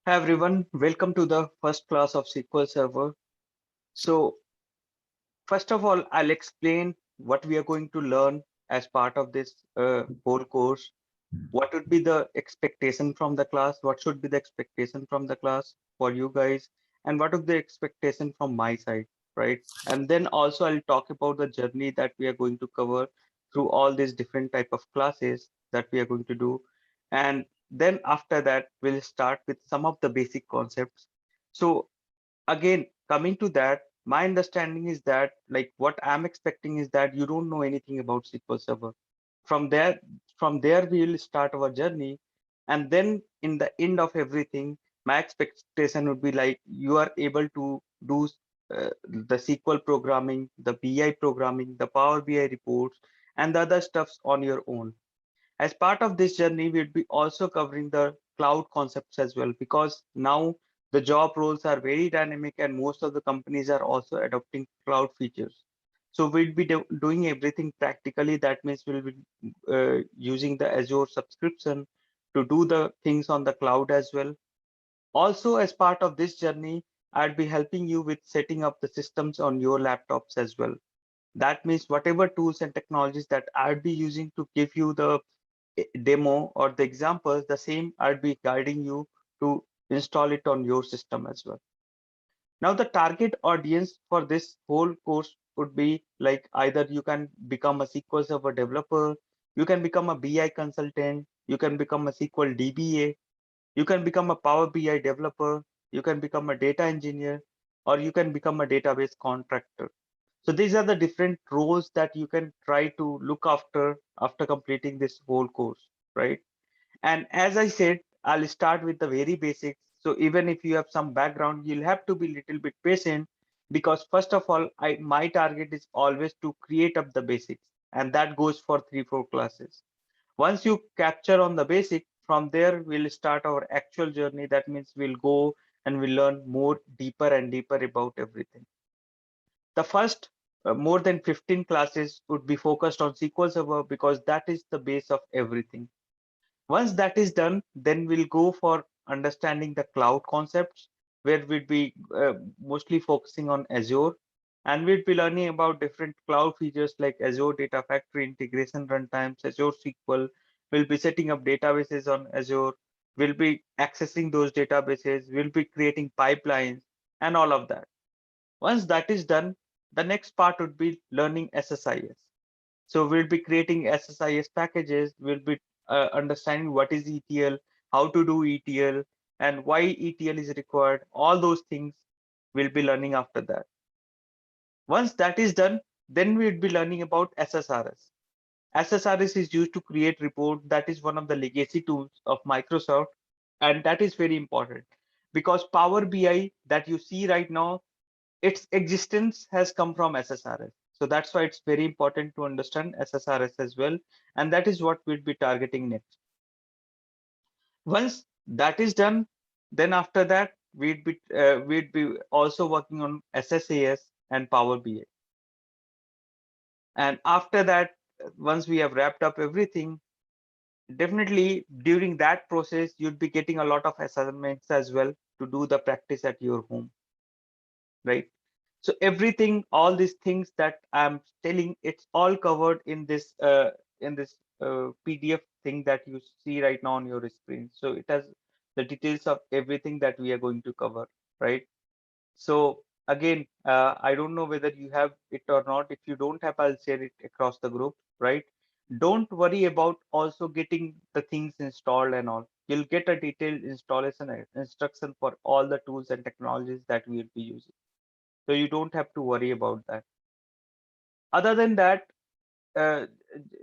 Hi everyone, welcome to the first class of SQL Server. So first of all, I'll explain what we are going to learn as part of this whole course. What would be the expectation from the class? What should be the expectation from the class for you guys? And what is the expectation from my side, right? And then also I'll talk about the journey that we are going to cover through all these different type of classes that we are going to do. And then after that, we'll start with some of the basic concepts. So again, coming to that, my understanding is that like what I'm expecting is that you don't know anything about SQL Server. From there, from there we will start our journey, and then in the end of everything, my expectation would be like you are able to do the SQL programming, the BI programming, the Power BI reports, and the other stuffs on your own. As part of this journey, we'll be also covering the cloud concepts as well, because now the job roles are very dynamic and most of the companies are also adopting cloud features. So we'll be doing everything practically. That means we'll be using the Azure subscription to do the things on the cloud as well. Also, as part of this journey, I'd be helping you with setting up the systems on your laptops as well. That means whatever tools and technologies that I'd be using to give you the demo or the examples, the same I'll be guiding you to install it on your system as well. Now, the target audience for this whole course would be like either you can become a SQL Server developer, you can become a BI consultant, you can become a SQL DBA, you can become a Power BI developer, you can become a data engineer, or you can become a database contractor. So these are the different roles that you can try to look after completing this whole course, right? And as I said, I'll start with the very basics. So even if you have some background, you'll have to be a little bit patient because first of all, my target is always to create up the basics, and that goes for 3, 4 classes. Once you capture on the basic, from there we'll start our actual journey. That means we'll go and we'll learn more deeper and deeper about everything. The first more than 15 classes would be focused on SQL Server because that is the base of everything. Once that is done, then we'll go for understanding the cloud concepts, where we'd be mostly focusing on Azure, and we'd be learning about different cloud features like Azure Data Factory, integration runtimes, Azure SQL. We'll be setting up databases on Azure. We'll be accessing those databases. We'll be creating pipelines and all of that. Once that is done, the next part would be learning SSIS. So we'll be creating SSIS packages. We'll be understanding what is ETL, how to do ETL, and why ETL is required. All those things we'll be learning after that. Once that is done, then we'll be learning about SSRS. SSRS is used to create report. That is one of the legacy tools of Microsoft, and that is very important because Power BI that you see right now, its existence has come from SSRS. So that's why it's very important to understand SSRS as well. And that is what we'll be targeting next. Once that is done, then after that, we'd be also working on SSAS and Power BI. And after that, once we have wrapped up everything, definitely during that process, you'd be getting a lot of assignments as well to do the practice at your home, right? So everything, all these things that I'm telling, it's all covered in this PDF thing that you see right now on your screen. So it has the details of everything that we are going to cover, right? So again, I don't know whether you have it or not. If you don't have, I'll share it across the group, right? Don't worry about also getting the things installed and all. You'll get a detailed installation instruction for all the tools and technologies that we'll be using. So you don't have to worry about that. Other than that, uh,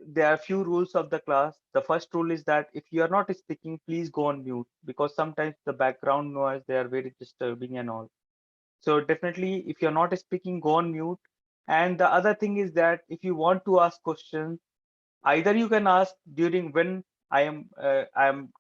there are few rules of the class. The first rule is that if you are not speaking, please go on mute because sometimes the background noise, they are very disturbing and all. So definitely, if you're not speaking, go on mute. And the other thing is that if you want to ask questions, either you can ask during when I am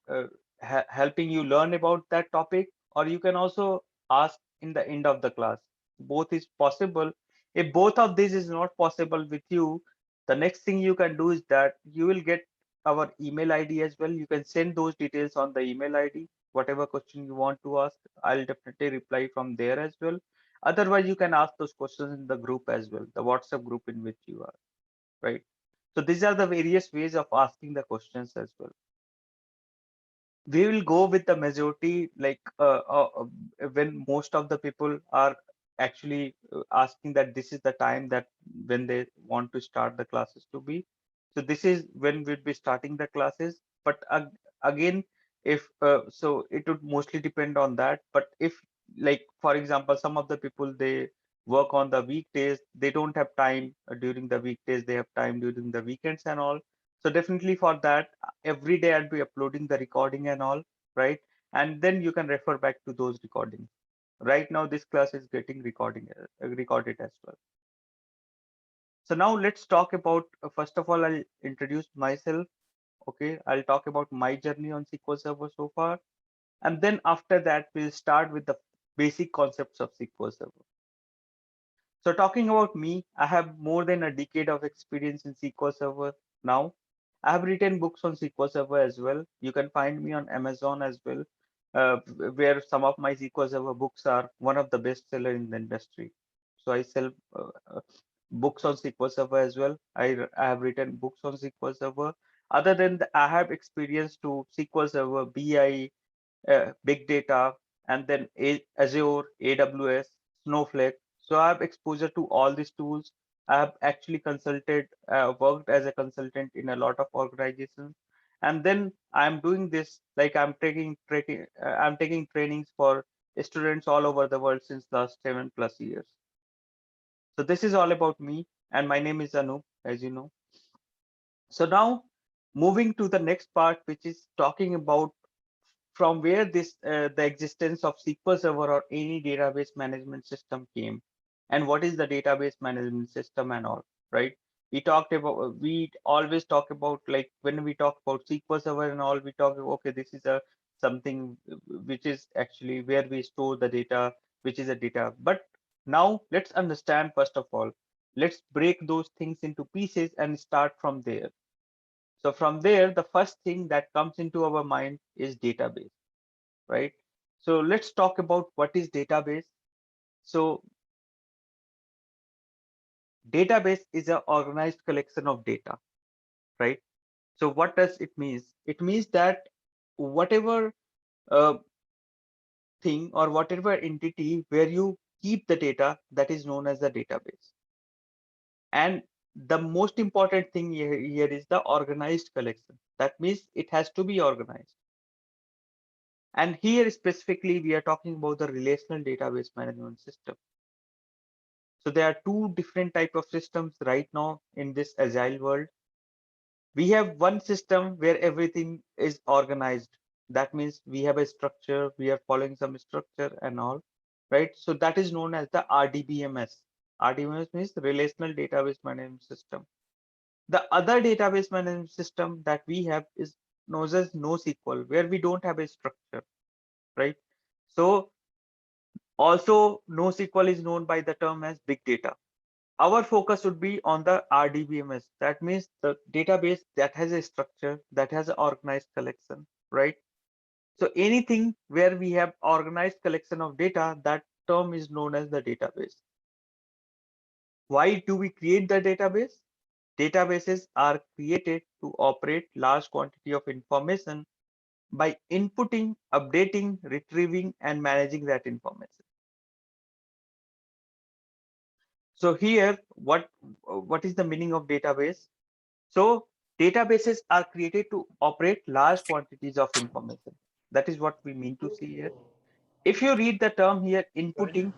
helping you learn about that topic, or you can also ask in the end of the class. Both is possible. If both of these is not possible with you, the next thing you can do is that you will get our email ID as well. You can send those details on the email ID. whatever question you want to ask, I'll definitely reply from there as well. Otherwise, you can ask those questions in the group as well, the WhatsApp group in which you are, right? So these are the various ways of asking the questions as well. We will go with the majority, like when most of the people are actually asking that this is the time that when they want to start the classes to be. So this is when we'll be starting the classes. But again, if so it would mostly depend on that. But if, like for example, some of the people, they work on the weekdays, they don't have time during the weekdays, they have time during the weekends and all. So definitely for that, every day I'll be uploading the recording and all, right? And then you can refer back to those recordings. Right now, this class is getting recorded as well. So now let's talk about, first of all, I'll introduce myself. Okay, I'll talk about my journey on SQL Server so far. And then after that, we'll start with the basic concepts of SQL Server. So talking about me, I have more than a decade of experience in SQL Server now. I have written books on SQL Server as well. You can find me on Amazon as well, where some of my SQL Server books are one of the best seller in the industry. So I sell books on SQL Server as well. I have written books on SQL Server. Other than that, I have experience to SQL Server, BI, big data, and then Azure, AWS, Snowflake. So I have exposure to all these tools. I have actually worked as a consultant in a lot of organizations. And then I'm doing this, like I'm taking trainings for students all over the world since last 7+ years. So this is all about me, and my name is Anu, as you know. So now moving to the next part, which is talking about from where the existence of SQL Server or any database management system came, and what is the database management system and all, right? We always talk about, like when we talk about SQL Server and all, we talk, okay, this is a something which is actually where we store the data, which is a data. But now let's understand, first of all, let's break those things into pieces and start from there. So from there, the first thing that comes into our mind is database, right? So let's talk about what is database. So database is an organized collection of data, right? So what does it mean? It means that whatever uh, thing or whatever entity where you keep the data, that is known as the database. And the most important thing here is the organized collection. That means it has to be organized. And here specifically, we are talking about the relational database management system. So there are two different type of systems right now in this agile world. We have one system where everything is organized. That means we have a structure, we are following some structure and all, right? So that is known as the RDBMS. RDBMS means Relational Database Management System. The other database management system that we have is known as NoSQL, where we don't have a structure, right? So also NoSQL is known by the term as big data. Our focus would be on the RDBMS. That means the database that has a structure, that has an organized collection, right? So anything where we have organized collection of data, that term is known as the database. Why do we create the database? Databases are created to operate large quantity of information by inputting, updating, retrieving, and managing that information. So here, what is the meaning of database? So databases are created to operate large quantities of information. That is what we mean to see here. If you read the term here, inputting,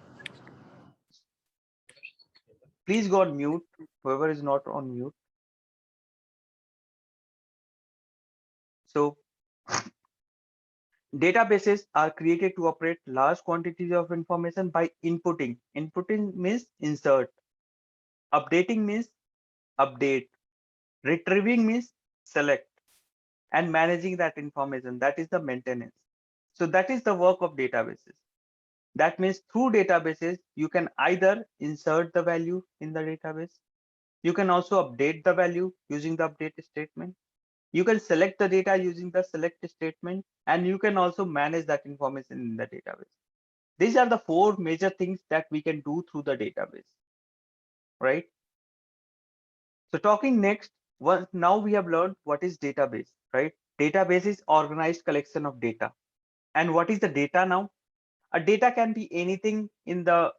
please go on mute, whoever is not on mute. So databases are created to operate large quantities of information by inputting. Inputting means insert. Updating means update. Retrieving means select. And managing that information, that is the maintenance. So that is the work of databases. That means through databases, you can either insert the value in the database. You can also update the value using the update statement. You can select the data using the select statement, and you can also manage that information in the database. These are the four major things that we can do through the database, right? So talking next, now we have learned what is database, right? Database is organized collection of data. And what is the data now? A data can be anything in the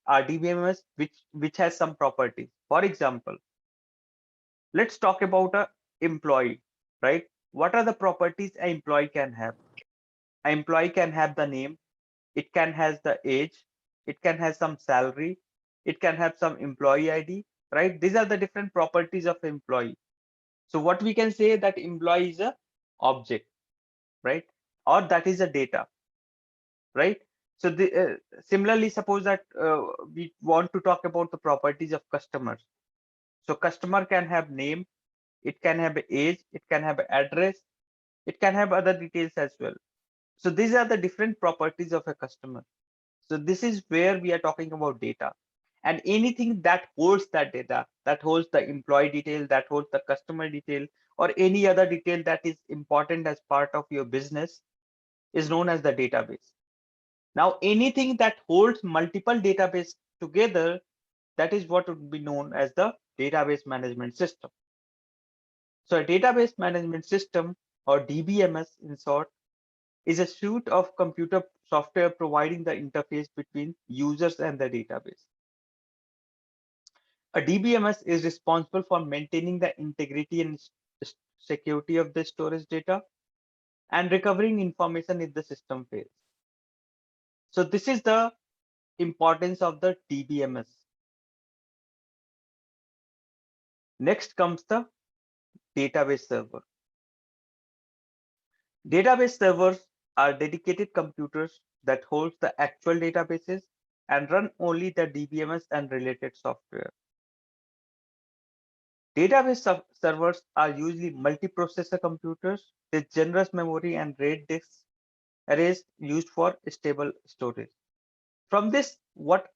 RDBMS which has some properties. For example, let's talk about a employee, right? What are the properties an employee can have? An employee can have the name, it can has the age, it can have some salary, it can have some employee ID, right? These are the different properties of employee. So what we can say that employee is a object, right? Or that is a data, right? So similarly, suppose that we want to talk about the properties of customers. So customer can have name, it can have age, it can have address, it can have other details as well. So these are the different properties of a customer. So this is where we are talking about data. And anything that holds that data, that holds the employee detail, that holds the customer detail, or any other detail that is important as part of your business is known as the database. Now, anything that holds multiple database together, that is what would be known as the database management system. So a database management system, or DBMS in short, is a suite of computer software providing the interface between users and the database. A DBMS is responsible for maintaining the integrity and security of the storage data and recovering information if the system fails. So this is the importance of the DBMS. Next comes the database server. Database servers are dedicated computers that hold the actual databases and run only the DBMS and related software. Database servers are usually multiprocessor computers with generous memory and RAID disks arrays used for stable storage. From this, what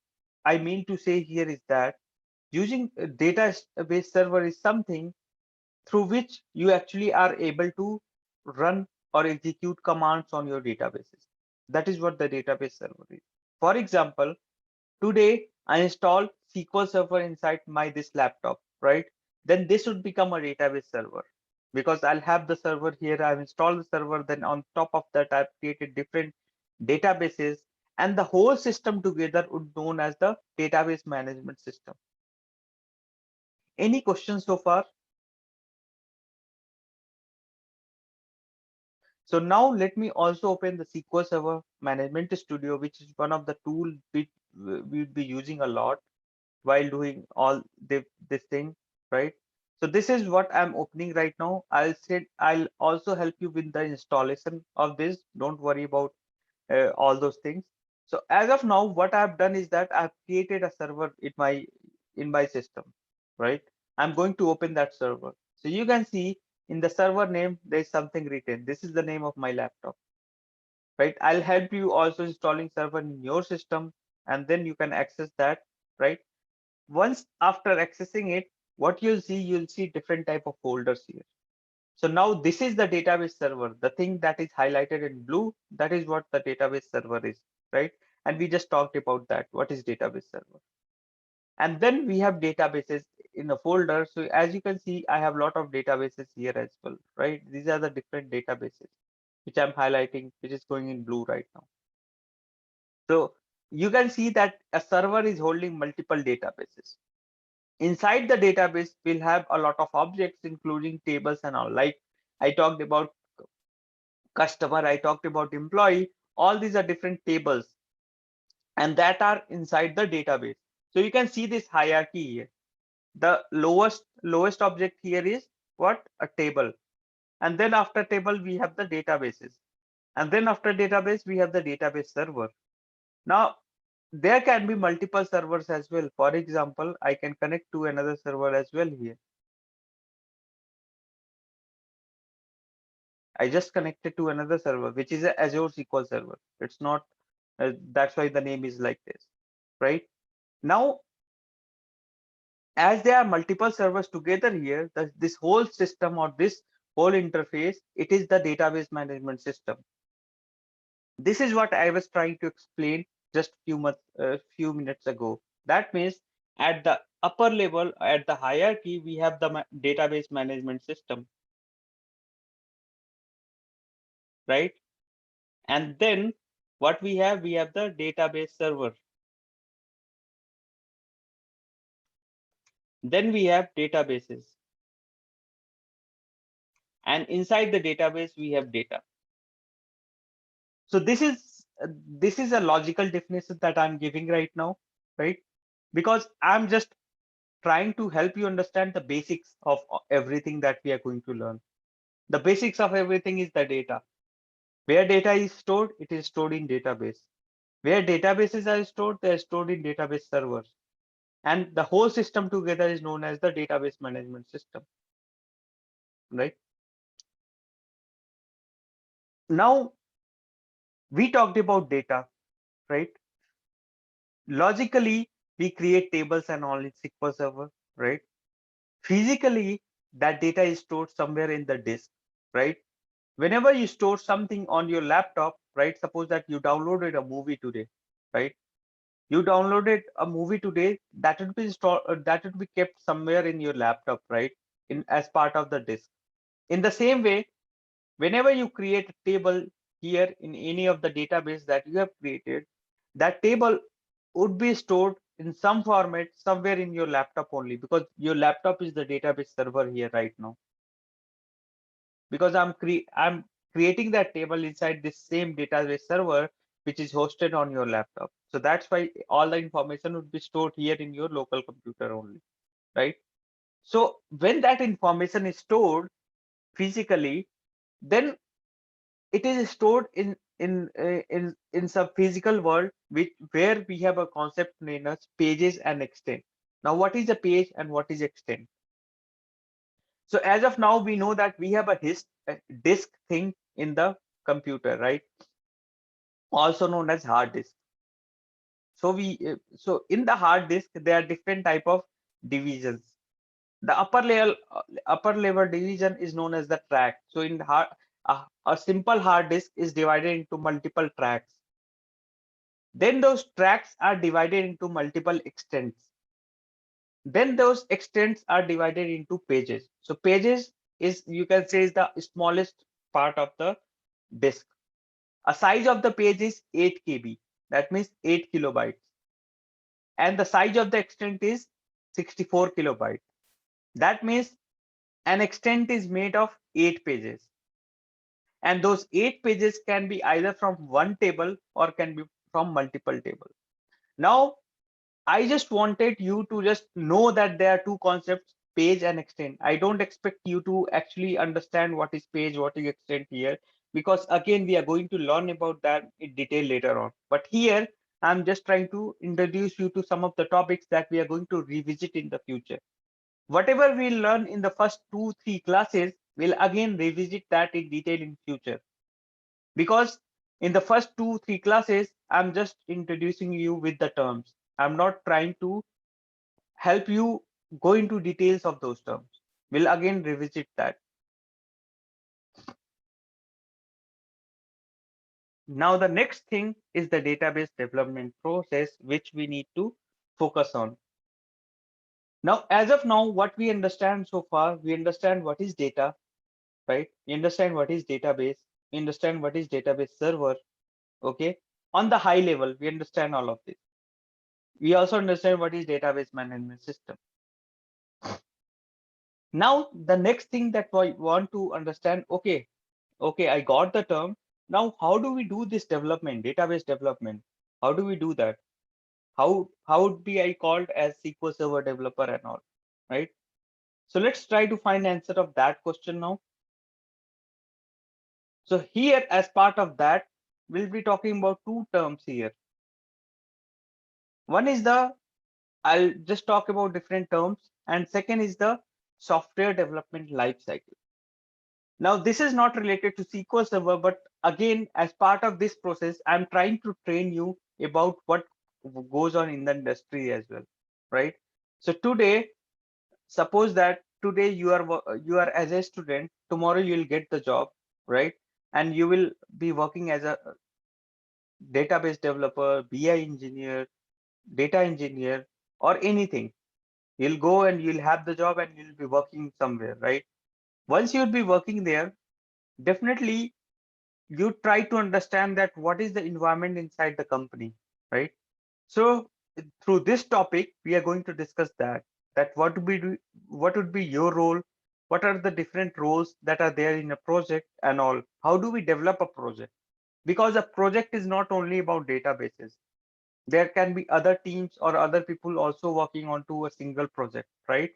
I mean to say here is that using a database server is something through which you actually are able to run or execute commands on your databases. That is what the database server is. For example, today I install SQL Server inside my this laptop, right? Then this would become a database server because I'll have the server here. I've installed the server. Then on top of that, I've created different databases, and the whole system together would be known as the database management system. Any questions so far? So now let me also open the SQL Server Management Studio, which is one of the tools we'll be using a lot while doing all this thing, right? So this is what I'm opening right now. I'll also help you with the installation of this. Don't worry about all those things. So as of now, what I've done is that I've created a server in my system, right? I'm going to open that server. So you can see in the server name, there's something written. This is the name of my laptop, right? I'll help you also installing server in your system, and then you can access that, right? Once after accessing it, what you'll see different type of folders here. So now this is the database server. The thing that is highlighted in blue, that is what the database server is, right? And we just talked about that. What is database server? And then we have databases in a folder. So as you can see, I have a lot of databases here as well, right? These are the different databases which I'm highlighting, which is going in blue right now. So you can see that a server is holding multiple databases. Inside the database, we'll have a lot of objects, including tables and all. Like I talked about customer, I talked about employee. All these are different tables, and that are inside the database. So you can see this hierarchy here. The lowest object here is what? A table. And then after table, we have the databases. And then after database, we have the database server. Now, there can be multiple servers as well. For example, I can connect to another server as well here. I just connected to another server, which is a Azure SQL Server. It's not, that's why the name is like this, right? Now, as there are multiple servers together here, this whole system or this whole interface, it is the database management system. This is what I was trying to explain just few minutes ago. That means at the upper level, at the hierarchy, we have the database management system, right? And then what we have the database server. Then we have databases. And inside the database, we have data. So this is a logical definition that I'm giving right now, right? Because I'm just trying to help you understand the basics of everything that we are going to learn. The basics of everything is the data. Where data is stored, it is stored in database. Where databases are stored, they are stored in database servers. And the whole system together is known as the database management system, right? Now, we talked about data, right? Logically, we create tables and all in SQL Server, right? Physically, that data is stored somewhere in the disk, right? Whenever you store something on your laptop, right? Suppose that you downloaded a movie today, right? You downloaded a movie today, that would be stored, that would be kept somewhere in your laptop, right? In as part of the disk. In the same way, whenever you create a table here in any of the database that you have created, that table would be stored in some format somewhere in your laptop only, because your laptop is the database server here right now. Because I'm creating that table inside this same database server which is hosted on your laptop. So that's why all the information would be stored here in your local computer only, right? So when that information is stored physically, then it is stored in some physical world where we have a concept known as pages and extent. Now, what is a page and what is extent? So as of now, we know that we have a disk thing in the computer, right? Also known as hard disk. So in the hard disk, there are different type of divisions. The upper level division is known as the track. So in a simple hard disk is divided into multiple tracks. Then those tracks are divided into multiple extents. Then those extents are divided into pages. So pages is, you can say, is the smallest part of the disk. A size of the page is 8 KB. That means 8 kilobytes. And the size of the extent is 64 kilobytes. That means an extent is made of 8 pages. And those 8 pages can be either from one table or can be from multiple tables. Now, I just wanted you to just know that there are two concepts, page and extent. I don't expect you to actually understand what is page, what is extent here, because again, we are going to learn about that in detail later on. But here, I'm just trying to introduce you to some of the topics that we are going to revisit in the future. Whatever we learn in the first 2, 3 classes, we'll again revisit that in detail in future. Because in the first 2, 3 classes, I'm just introducing you with the terms. I'm not trying to help you go into details of those terms. We'll again revisit that. Now, the next thing is the database development process, which we need to focus on. Now, as of now, what we understand so far, we understand what is data, right? We understand what is database. We understand what is database server. Okay. On the high level, we understand all of this. We also understand what is database management system. Now, the next thing that we want to understand, okay, I got the term. Now, how do we do this development, database development? How do we do that? How would be I called as SQL Server developer and all, right? So let's try to find answer of that question now. So here, as part of that, we'll be talking about two terms here. One is I'll just talk about different terms, and second is the software development lifecycle. Now, this is not related to SQL Server, but again, as part of this process, I'm trying to train you about what goes on in the industry as well, right? So today, suppose that today you are as a student, tomorrow you'll get the job, right? And you will be working as a database developer, BI engineer, data engineer, or anything. You'll go and you'll have the job and you'll be working somewhere, right? Once you'll be working there, definitely you try to understand that what is the environment inside the company, right? So through this topic, we are going to discuss that what would be your role, what are the different roles that are there in a project and all. How do we develop a project? Because a project is not only about databases. There can be other teams or other people also working onto a single project, right?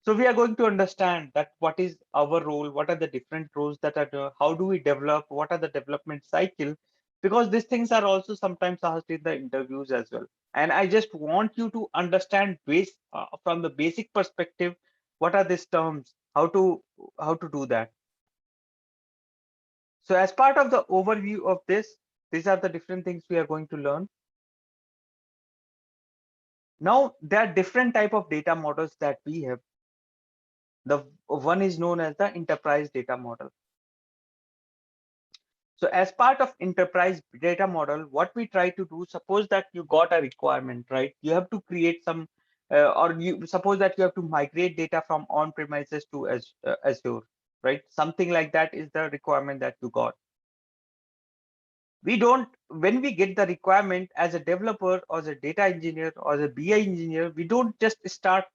So we are going to understand that what is our role, what are the different roles that are there, how do we develop, what are the development cycle, because these things are also sometimes asked in the interviews as well. And I just want you to understand from the basic perspective, what are these terms, how to do that. So as part of the overview of this, these are the different things we are going to learn. Now, there are different type of data models that we have. The one is known as the enterprise data model. So as part of enterprise data model, what we try to do, suppose that you got a requirement, right? You have to create some, or you suppose that you have to migrate data from on-premises to Azure, right? Something like that is the requirement that you got. We don't, when we get the requirement as a developer or as a data engineer or as a BI engineer, we don't just start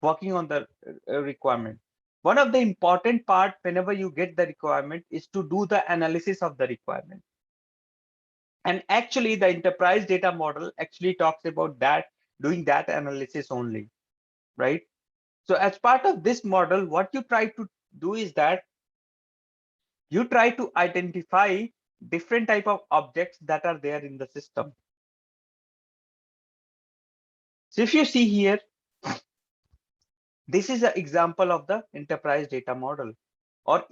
working on the requirement. One of the important part whenever you get the requirement is to do the analysis of the requirement. And actually the enterprise data model actually talks about that, doing that analysis only, right? So as part of this model, what you try to do is that you try to identify different type of objects that are there in the system. So if you see here, this is an example of the enterprise data model, or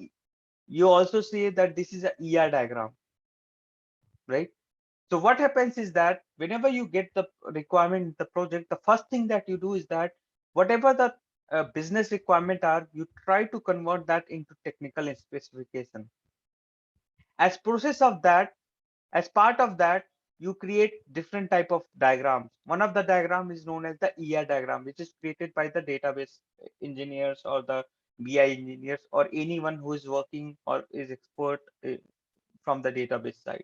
you also say that this is a ER diagram, right? So what happens is that whenever you get the requirement in the project, the first thing that you do is that whatever the business requirement are, you try to convert that into technical specification. As process of that, as part of that, you create different type of diagrams. One of the diagram is known as the ER diagram, which is created by the database engineers or the BI engineers or anyone who is working or is expert from the database side.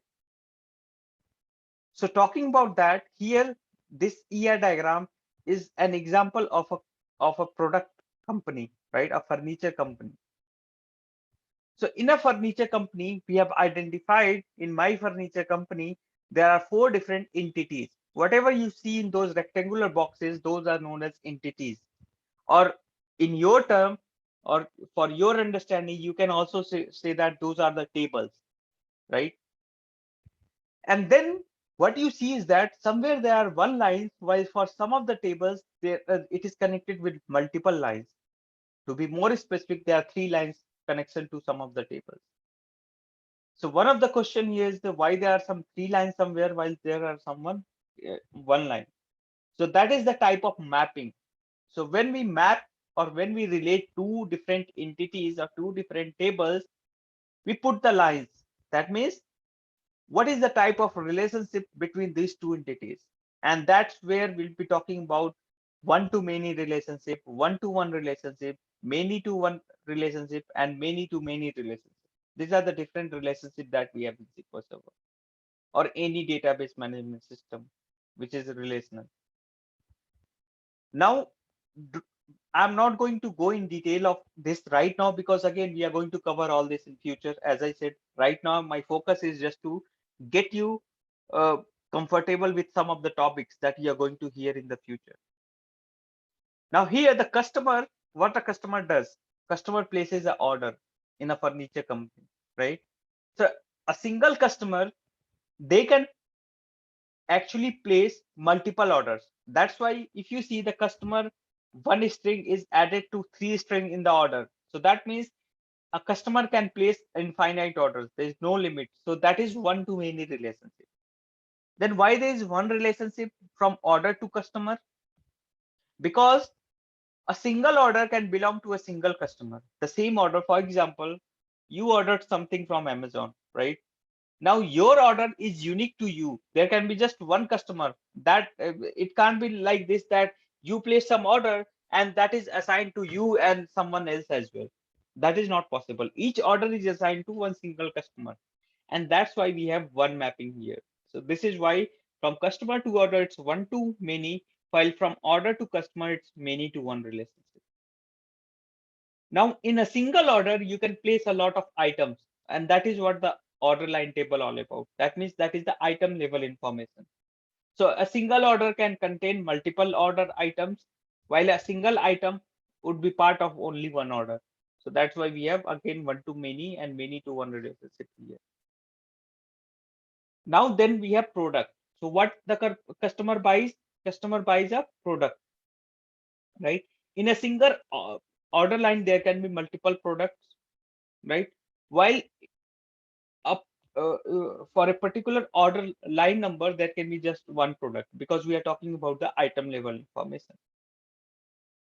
So talking about that here, this ER diagram is an example of a product company, right? A furniture company. So in a furniture company, we have identified in my furniture company, there are 4 different entities. Whatever you see in those rectangular boxes, those are known as entities. Or in your term, or for your understanding, you can also say that those are the tables, right? And then what you see is that somewhere there are one lines, while for some of the tables, there it is connected with multiple lines. To be more specific, there are 3 lines connection to some of the tables. So one of the question here is the why there are some 3 lines somewhere while there are someone 1 line. So that is the type of mapping. So when we map or when we relate 2 different entities or 2 different tables, we put the lines. That means what is the type of relationship between these 2 entities? And that's where we'll be talking about one to many relationship, one to one relationship, many to one relationship, and many to many relationship. These are the different relationships that we have in SQL Server or any database management system, which is relational. Now, I'm not going to go in detail of this right now because again, we are going to cover all this in future. As I said, right now, my focus is just to get you uh, comfortable with some of the topics that you are going to hear in the future. Now here, the customer, what a customer does, customer places an order in a furniture company, right? So a single customer, they can actually place multiple orders. That's why if you see the customer, one string is added to 3 string in the order. So that means a customer can place infinite orders. There is no limit. So that is one to many relationship. Then why there is one relationship from order to customer? Because a single order can belong to a single customer. The same order, for example, you ordered something from Amazon, right? Now your order is unique to you. There can be just one customer. That it can't be like this, that you place some order and that is assigned to you and someone else as well. That is not possible. Each order is assigned to one single customer, and that's why we have one mapping here. So this is why from customer to order it's one to many, while from order to customer it's many to one relationship. Now, in a single order, you can place a lot of items, and that is what the order line table all about. That means that is the item level information. So a single order can contain multiple order items, while a single item would be part of only one order. So that's why we have again one to many and many to one relationship here. Now then we have product. So what the customer buys a product, right? In a single order line, there can be multiple products, right? While up for a particular order line number, there can be just one product because we are talking about the item level information.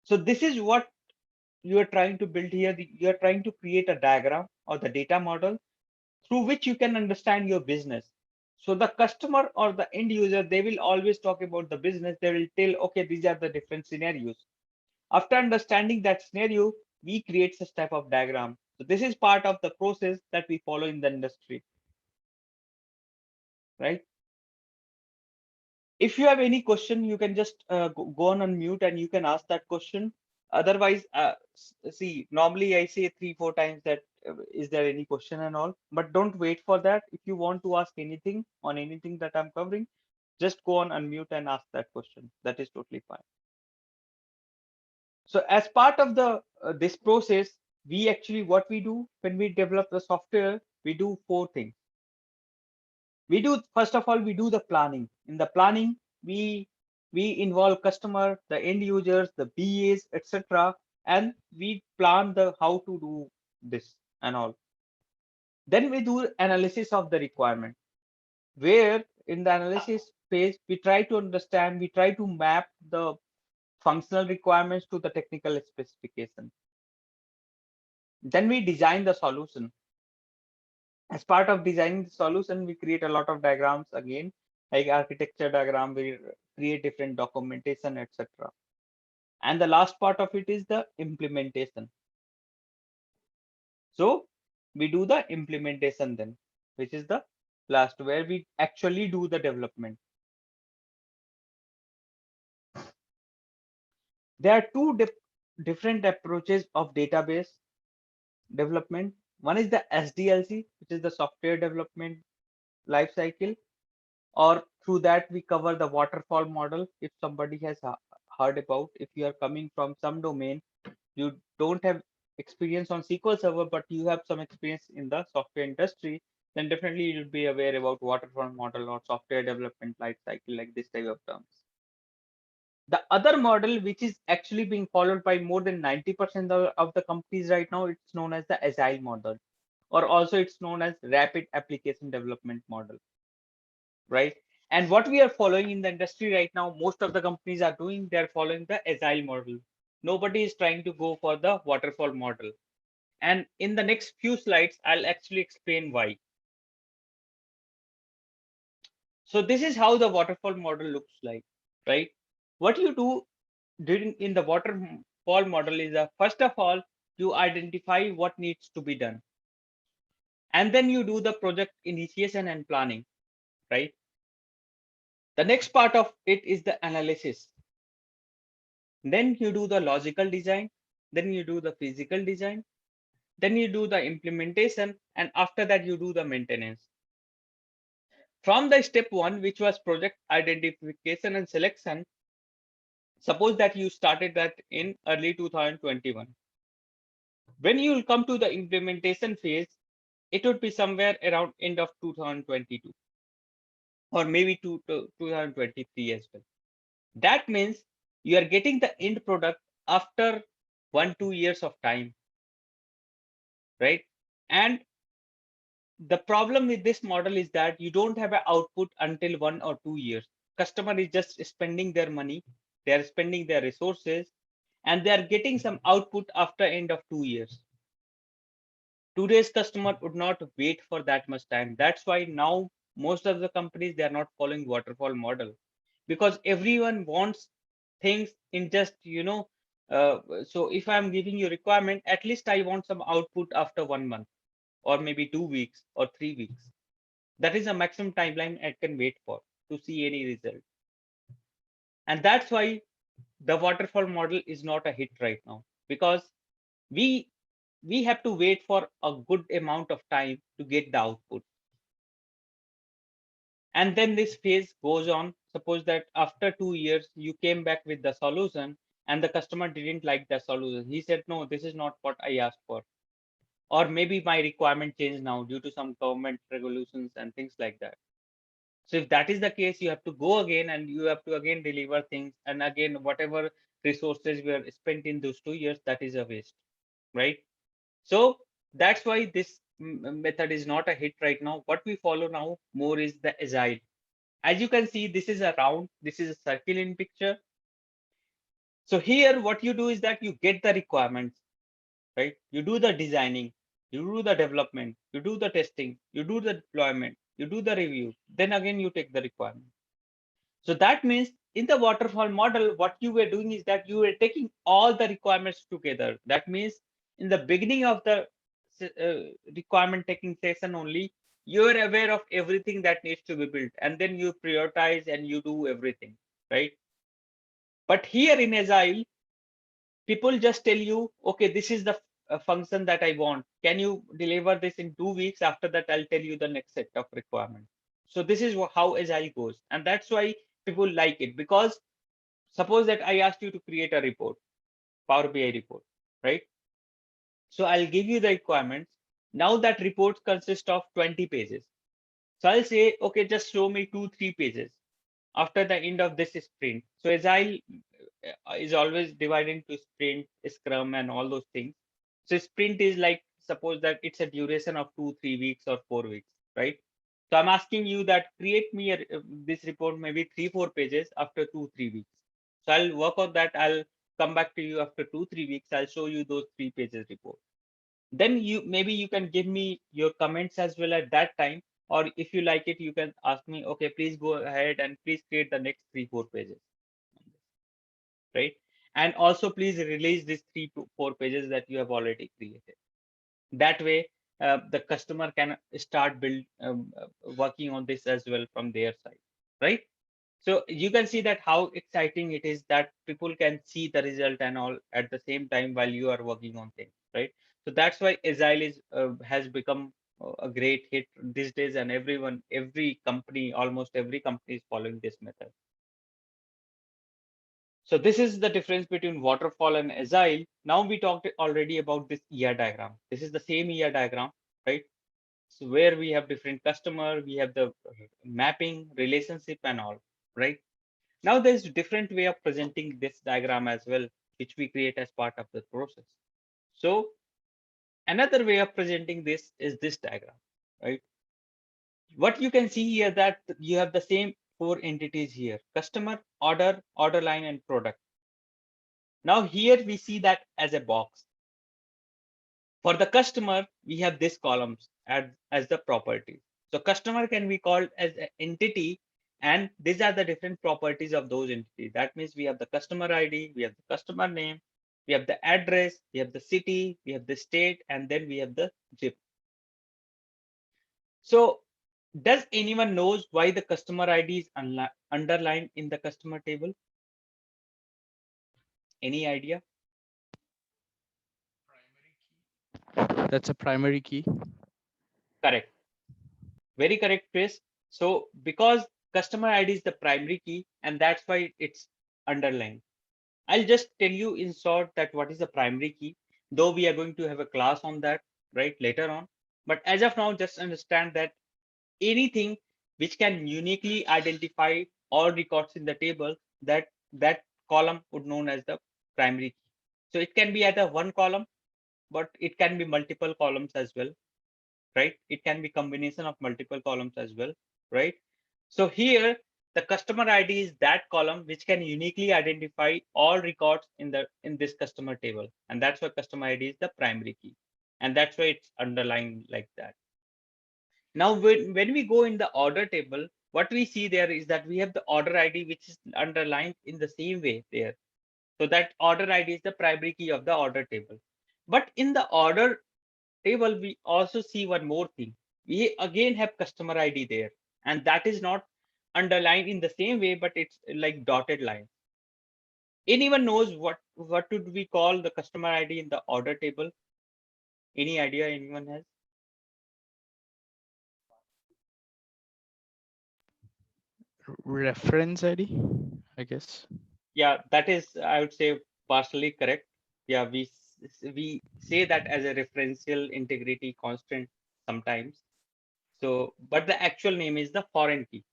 So this is what you are trying to build here. You are trying to create a diagram or the data model through which you can understand your business. So the customer or the end user, they will always talk about the business. They will tell, okay, these are the different scenarios. After understanding that scenario, we create this type of diagram. So this is part of the process that we follow in the industry, right? If you have any question, you can just go on unmute and you can ask that question. Otherwise, see, normally I say 3, 4 times that is there any question and all, but don't wait for that. If you want to ask anything on anything that I'm covering, just go on unmute and ask that question. That is totally fine. So as part of the this process, we actually what we do when we develop the software, we do 4 things. We do, first of all, we do the planning. In the planning, we involve customer, the end users, the BAs, etc., and we plan the how to do this and all. Then we do analysis of the requirement, where in the analysis phase we try to understand, we try to map the functional requirements to the technical specification. Then we design the solution. As part of designing the solution, we create a lot of diagrams again, like architecture diagram, we create different documentation, etc. And the last part of it is the implementation. So we do the implementation then, which is the last, where we actually do the development. There are two different approaches of database development. One is the SDLC, which is the software development life cycle, or through that we cover the waterfall model. If somebody has heard about, if you are coming from some domain, you don't have experience on SQL Server, but you have some experience in the software industry, then definitely you'll be aware about waterfall model or software development life cycle, like this type of terms. The other model, which is actually being followed by more than 90% of the companies right now, it's known as the agile model, or also it's known as rapid application development model, right? And what we are following in the industry right now, most of the companies are doing, they're following the agile model. Nobody is trying to go for the waterfall model. And in the next few slides, I'll actually explain why. So this is how the waterfall model looks like, right? What you do during in the waterfall model is first of all, you identify what needs to be done. And then you do the project initiation and planning, right? The next part of it is the analysis. Then you do the logical design, then you do the physical design, then you do the implementation, and after that you do the maintenance. From the step 1, which was project identification and selection, suppose that you started that in early 2021. When you will come to the implementation phase, it would be somewhere around end of 2022 or maybe 2023 as well. That means you are getting the end product after 1-2 years of time, right? And the problem with this model is that you don't have an output until 1 or 2 years. Customer is just spending their money, they are spending their resources, and they are getting some output after end of 2 years. Today's customer would not wait for that much time. That's why now most of the companies, they are not following waterfall model, because everyone wants things in just, so if I'm giving you requirement, at least I want some output after 1 month, or maybe 2 weeks or 3 weeks. That is a maximum timeline I can wait for to see any result. And that's why the waterfall model is not a hit right now, because we we have to wait for a good amount of time to get the output. And then this phase goes on. Suppose that after 2 years you came back with the solution and the customer didn't like the solution. He said, no, this is not what I asked for. Or maybe my requirement changed now due to some government regulations and things like that. So if that is the case, you have to go again and you have to again deliver things. And again, whatever resources were spent in those 2 years, that is a waste, right? So that's why this method is not a hit right now. What we follow now more is the agile. As you can see, this is a round, this is a circle in picture. So here, what you do is that you get the requirements, right? You do the designing, you do the development, you do the testing, you do the deployment, you do the review, then again you take the requirement. So that means in the waterfall model, what you were doing is that you were taking all the requirements together. That means in the beginning of the requirement taking session only, you're aware of everything that needs to be built, and then you prioritize and you do everything, right? But here in Agile, people just tell you, okay, this is the function that I want. Can you deliver this in 2 weeks? After that, I'll tell you the next set of requirements. So this is how Agile goes. And that's why people like it, because suppose that I asked you to create a report, Power BI report, right? So I'll give you the requirements. Now that report consists of 20 pages. So I'll say, okay, just show me 2-3 pages after the end of this sprint. So Agile is always divided into sprint, scrum, and all those things. So sprint is like, suppose that it's a duration of 2-3 weeks or 4 weeks, right? So I'm asking you that create me this report, maybe 3-4 pages after 2-3 weeks. So I'll work on that. I'll come back to you after 2-3 weeks. I'll show you those 3 pages report. Then maybe you can give me your comments as well at that time, or if you like it, you can ask me, okay, please go ahead and please create the next 3-4 pages, right? And also please release these 3-4 pages that you have already created. That way the customer can start working on this as well from their side, right? So you can see that how exciting it is that people can see the result and all at the same time while you are working on things, right? So that's why Agile is has become a great hit these days, and every company, almost every company is following this method. So this is the difference between waterfall and Agile. Now we talked already about this ER diagram. This is the same ER diagram, right? So where we have different customer, we have the mapping, relationship and all, right? Now there's a different way of presenting this diagram as well, which we create as part of the process. So another way of presenting this is this diagram, right? What you can see here that you have the same 4 entities here: customer, order line, and product. Now here we see that as a box. For the customer, we have this columns as the properties. So customer can be called as an entity, and these are the different properties of those entities. That means we have the customer ID, we have the customer name, we have the address, we have the city, we have the state, and then we have the zip. So does anyone knows why the customer ID is underlined in the customer table? Any idea? That's a primary key. Correct. Very correct, Chris. So because customer ID is the primary key, and that's why it's underlined. I'll just tell you in short that what is the primary key, though we are going to have a class on that right later on. But as of now, just understand that anything which can uniquely identify all records in the table, that column would known as the primary key. So it can be either one column, but it can be multiple columns as well, right? It can be combination of multiple columns as well, right? So here the customer ID is that column which can uniquely identify all records in this customer table, and that's why customer ID is the primary key. and that's why it's underlined like that. Now, when we go in the order table, what we see there is that we have the order ID, which is underlined in the same way there. So that order ID is the primary key of the order table. But in the order table, we also see one more thing. We again have customer ID there, and that is not underlined in the same way, but it's like dotted line. Anyone knows what would we call the customer ID in the order table? Any idea anyone has? Reference ID, I guess. Yeah, that is, I would say, partially correct. Yeah, we say that as a referential integrity constant sometimes. So, but the actual name is the foreign key.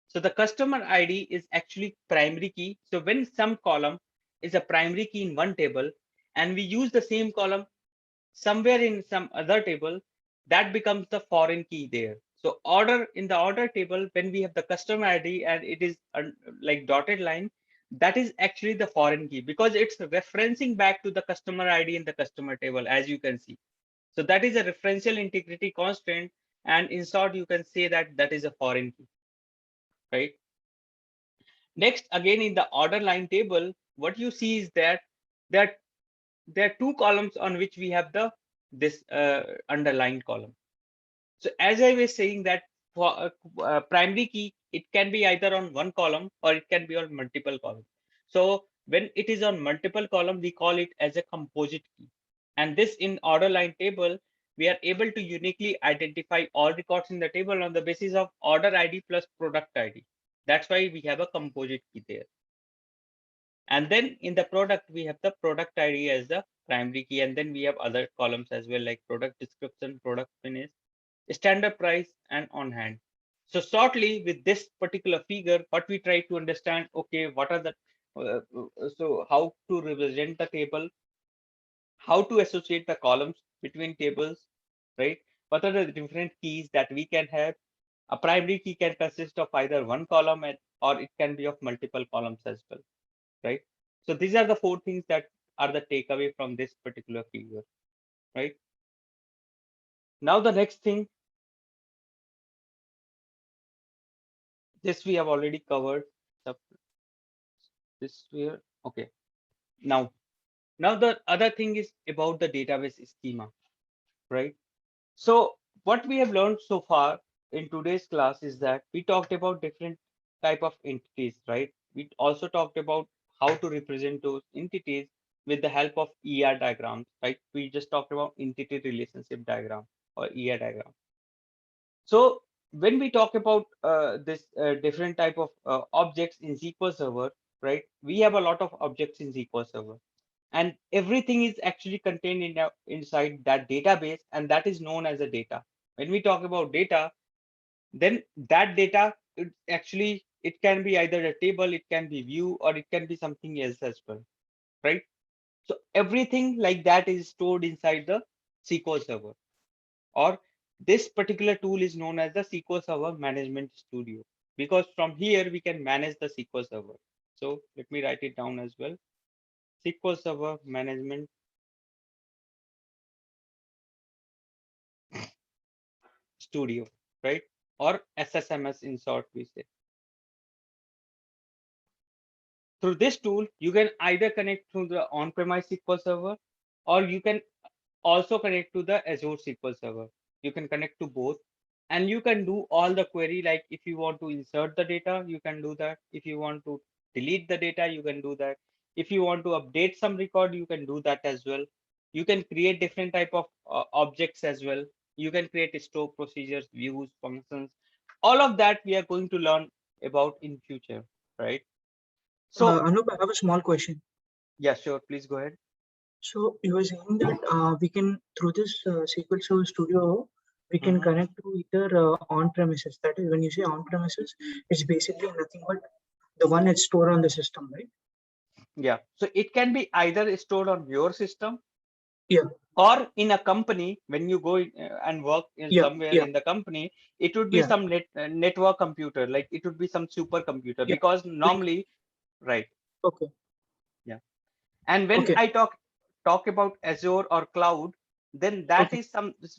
So the customer ID is actually primary key. So when some column is a primary key in one table, and we use the same column somewhere in some other table, that becomes the foreign key there. So order in the order table, when we have the customer ID and it is like dotted line, that is actually the foreign key because it's referencing back to the customer ID in the customer table, as you can see. So that is a referential integrity constant. And in short, you can say that that is a foreign key, right? Next, again, in the order line table, what you see is that there there are two columns on which we have the this underlined column. So as I was saying that for primary key, it can be either on one column or it can be on multiple columns. So when it is on multiple column, we call it as a composite key. And this in order line table, we are able to uniquely identify all records in the table on the basis of order ID plus product ID. That's why we have a composite key there. And then in the product, we have the product ID as the primary key. And then we have other columns as well, like product description, product finish, standard price, and on hand. So shortly with this particular figure, what we try to understand, okay, what are the, so how to represent the table, how to associate the columns between tables, right? What are the different keys that we can have? A primary key can consist of either one column or it can be of multiple columns as well, right? So these are the four things that are the takeaway from this particular figure, right? Now the next thing, this we have already covered. This here, okay. Now the other thing is about the database schema, right? So what we have learned so far in today's class is that we talked about different type of entities, right? We also talked about how to represent those entities with the help of ER diagrams, right? We just talked about entity relationship diagram or ER diagram. So when we talk about this different type of objects in SQL Server, right? We have a lot of objects in SQL Server, and everything is actually contained inside that database, and that is known as a data. When we talk about data, then that data it can be either a table, it can be view, or it can be something else as well, right? So everything like that is stored inside the SQL Server, or this particular tool is known as the SQL Server Management Studio, because from here we can manage the SQL Server. So let me write it down as well. SQL Server Management Studio, right? Or SSMS in short, we say. Through this tool, you can either connect to the on-premise SQL Server, or you can also connect to the Azure SQL Server. You can connect to both, and you can do all the query. Like if you want to insert the data, you can do that. If you want to delete the data, you can do that. If you want to update some record, you can do that as well. You can create different type of objects as well. You can create store procedures, views, functions. All of that we are going to learn about in future, right? So Anup, I have a small question. yeah, sure, please go ahead. So you were saying that we can, through this SQL Server Studio, we can connect to either on-premises. That is, when you say on-premises, it's basically nothing but the one that's stored on the system, right? Yeah, so it can be either stored on your system, Yeah, or in a company. When you go and work in yeah, somewhere yeah, in the company, it would be yeah, some network computer, like it would be some supercomputer, yeah. because Like, normally, right? okay, Yeah. And when okay, I talk about Azure or cloud, then that Okay. is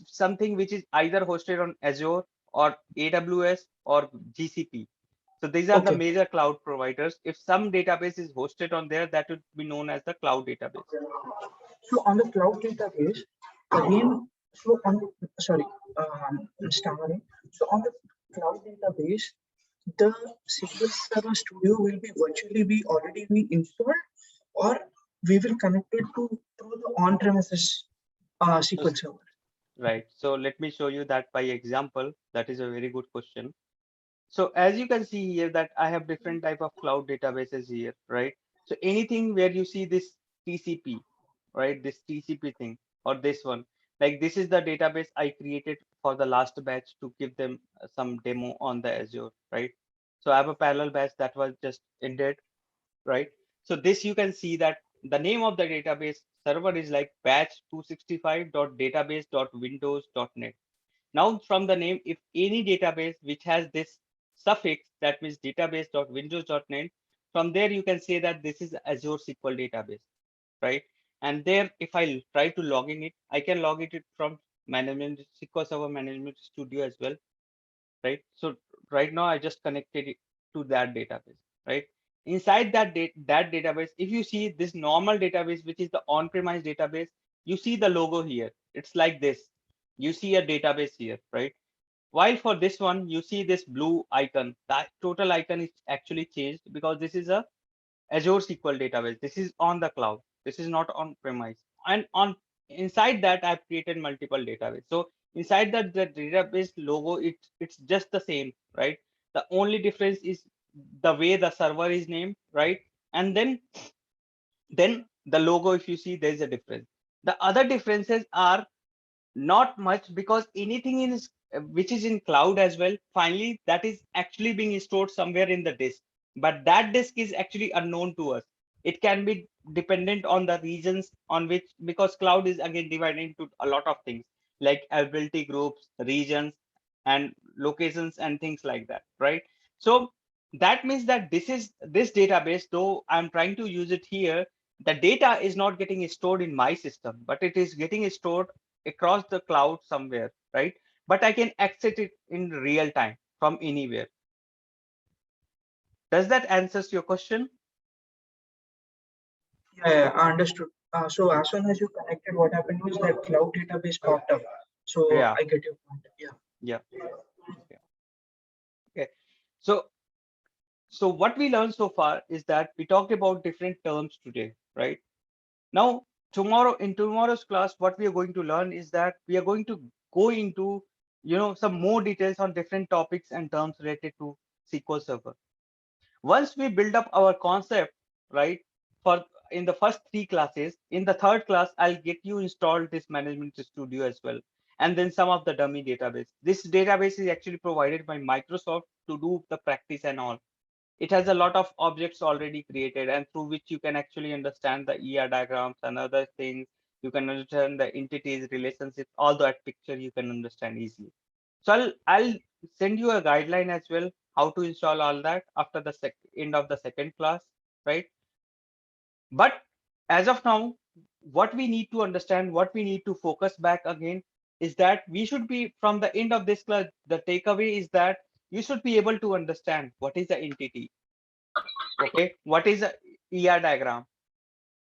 something which is either hosted on Azure or AWS or GCP. So these are the Okay. major cloud providers. If some database is hosted on there, that would be known as the cloud database. So on the cloud database, again, so on the, sorry, stammering. So on the cloud database, the SQL Server Studio will be virtually be already be installed, or we will connect it to through the on-premises SQL Server. Right. So let me show you that by example. That is a very good question. So as you can see here that I have different type of cloud databases here, right? So anything where you see this TCP, right? This TCP thing or this one, like this is the database I created for the last batch to give them some demo on the Azure, right? So I have a parallel batch that was just ended, right? So this you can see that the name of the database server is like batch265.database.windows.net. Now from the name, if any database which has this suffix, that means database.windows.net, from there you can say that this is Azure SQL database, right? And there, if I try to log in it, I can log it from management SQL Server Management Studio as well, right? So right now I just connected it to that database, right? Inside that database, if you see this normal database, which is the on-premise database, you see the logo here. It's like this. You see a database here, right? While for this one, you see this blue icon. That total icon is actually changed because this is a Azure SQL database. This is on the cloud. This is not on premise. And on inside that, I've created multiple database. So inside that the database logo, it's just the same, right? The only difference is the way the server is named, right? And then the logo, if you see, there's a difference. The other differences are not much because anything in which is in cloud as well, finally that is actually being stored somewhere in the disk, but that disk is actually unknown to us. It can be dependent on the regions on which, because cloud is again divided into a lot of things like availability groups, regions, and locations and things like that, right? So that means that this database, though I'm trying to use it here, the data is not getting stored in my system, but it is getting stored across the cloud somewhere, right? But I can access it in real time from anywhere. Does that answers your question? Yeah, I understood. So as soon as you connected, what happened was that cloud database popped up. So Yeah, I get your point. Yeah. yeah, yeah. Okay. So what we learned so far is that we talked about different terms today, right? Now, in tomorrow's class, what we are going to learn is that we are going to go into, some more details on different topics and terms related to SQL Server. Once we build up our concept, right, for in the first 3 classes, in the third class, I'll get you installed this management studio as well. And then some of the dummy database. This database is actually provided by Microsoft to do the practice and all. It has a lot of objects already created and through which you can actually understand the ER diagrams and other things. You can understand the entities, relationships, all that picture you can understand easily. So I'll send you a guideline as well, how to install all that after the end of the second class, right? But as of now, what we need to understand, what we need to focus back again is that we should be from the end of this class, the takeaway is that you should be able to understand what is the entity, okay? What is a ER diagram?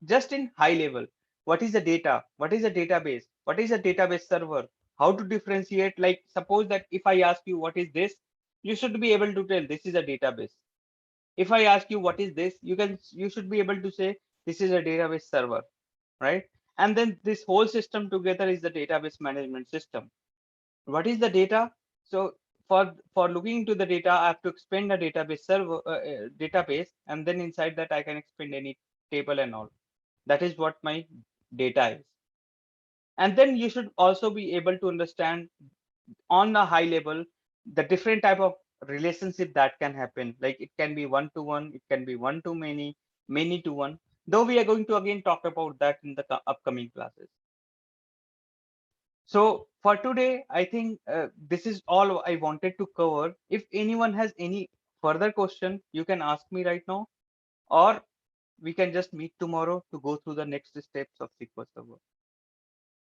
Just in high level, what is the data? What is a database? What is a database server? How to differentiate? Like suppose that if I ask you what is this, you should be able to tell this is a database. If I ask you what is this, you should be able to say this is a database server, right? And then this whole system together is the database management system. What is the data? So for looking into the data, I have to expand a database server database, and then inside that I can expand any table and all. That is what my data is. And then you should also be able to understand on a high level the different type of relationship that can happen. Like it can be one to one, it can be one to many, many to one. Though we are going to again talk about that in the upcoming classes. So for today, I think this is all I wanted to cover. If anyone has any further question, you can ask me right now, or we can just meet tomorrow to go through the next steps of SQL Server.